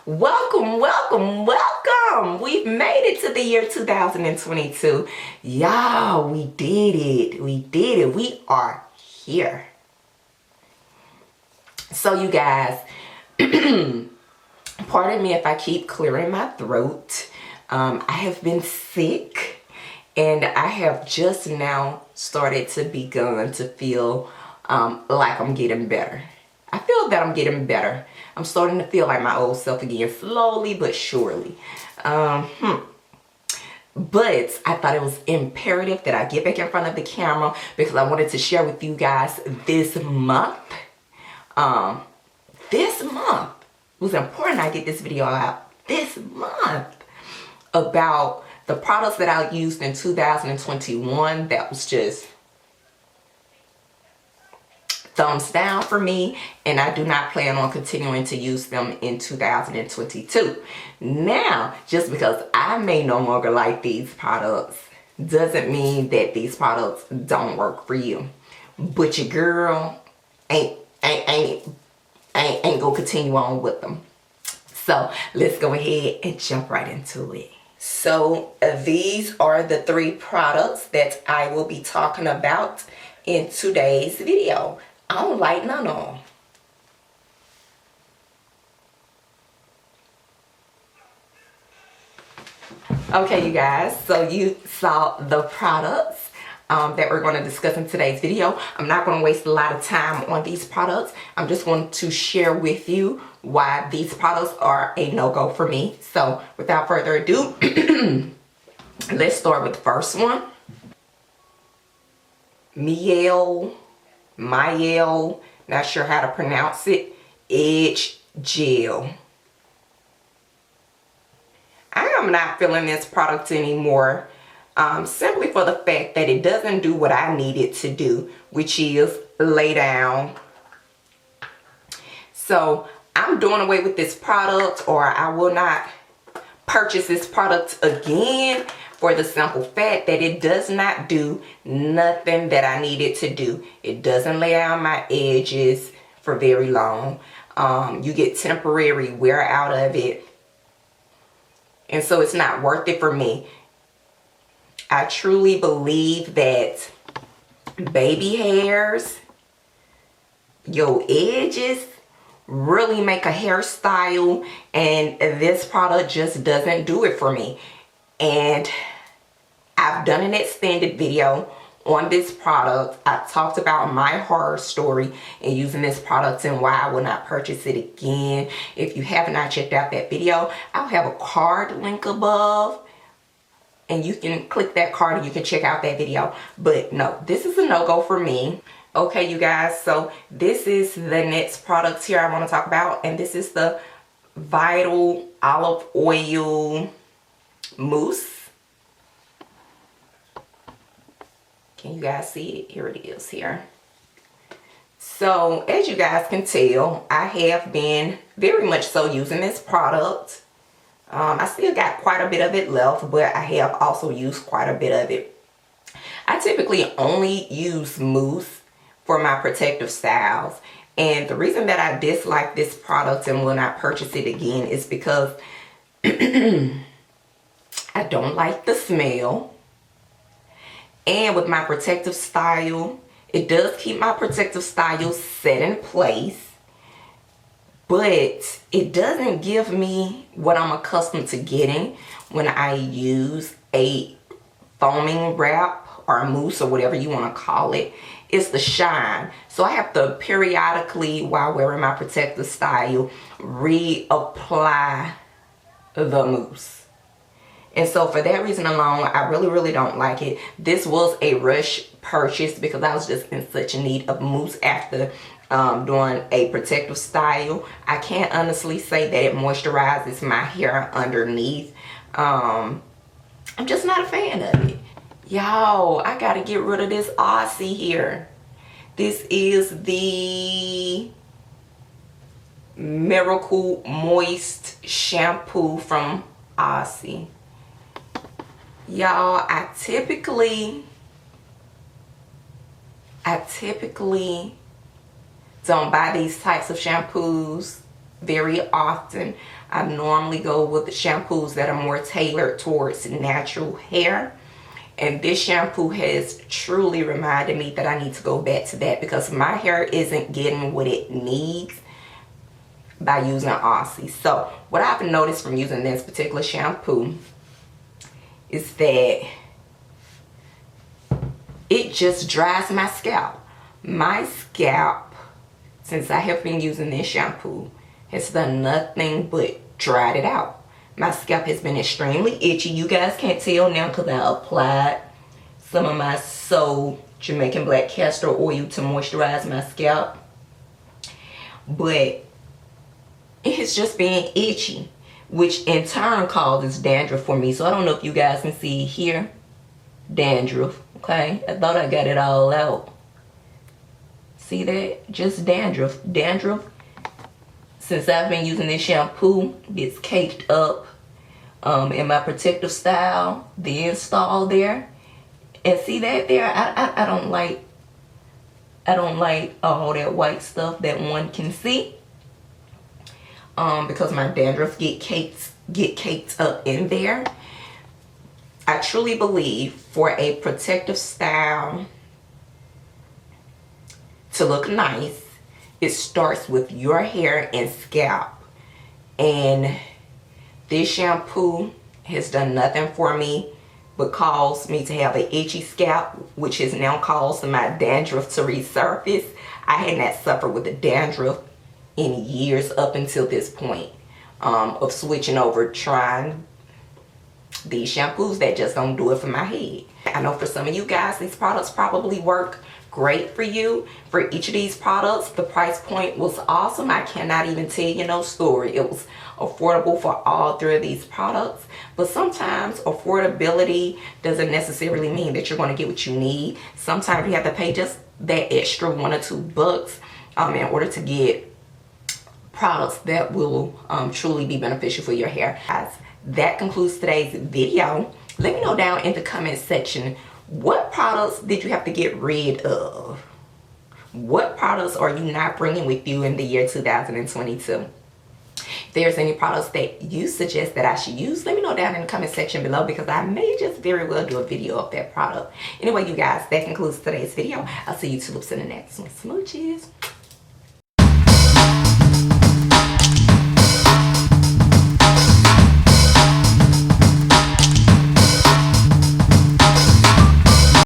Welcome, welcome, welcome. We've made it to the year 2022. Y'all, we did it. We did it. We are here. So you guys, pardon me if I keep clearing my throat. I have been sick and I have just now started to begun to feel like I'm getting better. I feel that I'm getting better. I'm starting to feel like my old self again, slowly but surely. But I thought it was imperative that I get back in front of the camera because I wanted to share with you guys this month. This month it was important I get this video out this month about the products that I used in 2021 that was just thumbs down for me, and I do not plan on continuing to use them in 2022. Now, just because I may no longer like these products doesn't mean that these products don't work for you. But your girl ain't gonna continue on with them. So let's go ahead and jump right into it. So these are the 3 products that I will be talking about in today's video. I don't like none of them. Okay, you guys, so you saw the products that we're going to discuss in today's video. I'm not going to waste a lot of time on these products. I'm just going to share with you why these products are a no-go for me. So without further ado, let's start with the first one. Miele, not sure how to pronounce it, Edge Gel. I am not feeling this product anymore, simply for the fact that it doesn't do what I need it to do, which is lay down. So I'm doing away with this product, or I will not purchase this product again, for the simple fact that it does not do nothing that I need it to do. It doesn't lay down my edges for very long. You get temporary wear out of it. And so it's not worth it for me. I truly believe that baby hairs, your edges, really make a hairstyle, and this product just doesn't do it for me. And I've done an extended video on this product. I talked about my horror story in using this product and why I will not purchase it again. If you have not checked out that video, I'll have a card link above, and you can click that card and you can check out that video. But no, this is a no-go for me. Okay, you guys, so this is the next product here I want to talk about, and this is the Vital Olive Oil Mousse. Can you guys see it? Here it is here. So as you guys can tell, I have been very much so using this product. I still got quite a bit of it left, but I have also used quite a bit of it. I typically only use mousse for my protective styles, and the reason that I dislike this product and will not purchase it again is because I don't like the smell. And with my protective style, it does keep my protective style set in place, but it doesn't give me what I'm accustomed to getting when I use a foaming wrap or a mousse or whatever you want to call it. It's the shine. So I have to periodically, while wearing my protective style, reapply the mousse. And so for that reason alone, I really don't like it. This was a rush purchase because I was just in such need of mousse after doing a protective style. I can't honestly say that it moisturizes my hair underneath. I'm just not a fan of it. Y'all, I gotta get rid of this Aussie here. This is the Miracle Moist Shampoo from Aussie. Y'all, I typically don't buy these types of shampoos very often. I normally go with the shampoos that are more tailored towards natural hair. And this shampoo has truly reminded me that I need to go back to that, because my hair isn't getting what it needs by using Aussie. So what I've noticed from using this particular shampoo is that it just dries my scalp. My scalp, since I have been using this shampoo, has done nothing but dried it out. My scalp has been extremely itchy. You guys can't tell now because I applied some of my Jamaican black castor oil to moisturize my scalp. But it has just been itchy, which in turn causes dandruff for me. So I don't know if you guys can see here. Dandruff, okay? I thought I got it all out. See that? Just dandruff. Dandruff, since I've been using this shampoo, gets caked up in my protective style, the install there. And see that there? I don't like all that white stuff that one can see. Because my dandruff get caked up in there. I truly believe for a protective style to look nice, it starts with your hair and scalp. And this shampoo has done nothing for me but caused me to have an itchy scalp, which has now caused my dandruff to resurface. I had not suffered with the dandruff in years up until this point of switching over, trying these shampoos that just don't do it for my head. I know for some of you guys, these products probably work great for you. For each of these products, the price point was awesome. I cannot even tell you no story. It was affordable for all three of these products. But sometimes affordability doesn't necessarily mean that you're going to get what you need. Sometimes you have to pay just that extra $1 or $2 in order to get products that will truly be beneficial for your hair. Guys, that concludes today's video. Let me know down in the comment section, what products did you have to get rid of? What products are you not bringing with you in the year 2022? If there's any products that you suggest that I should use, let me know down in the comment section below, because I may just very well do a video of that product. Anyway, you guys, that concludes today's video. I'll see you tulips in the next one. Smooches.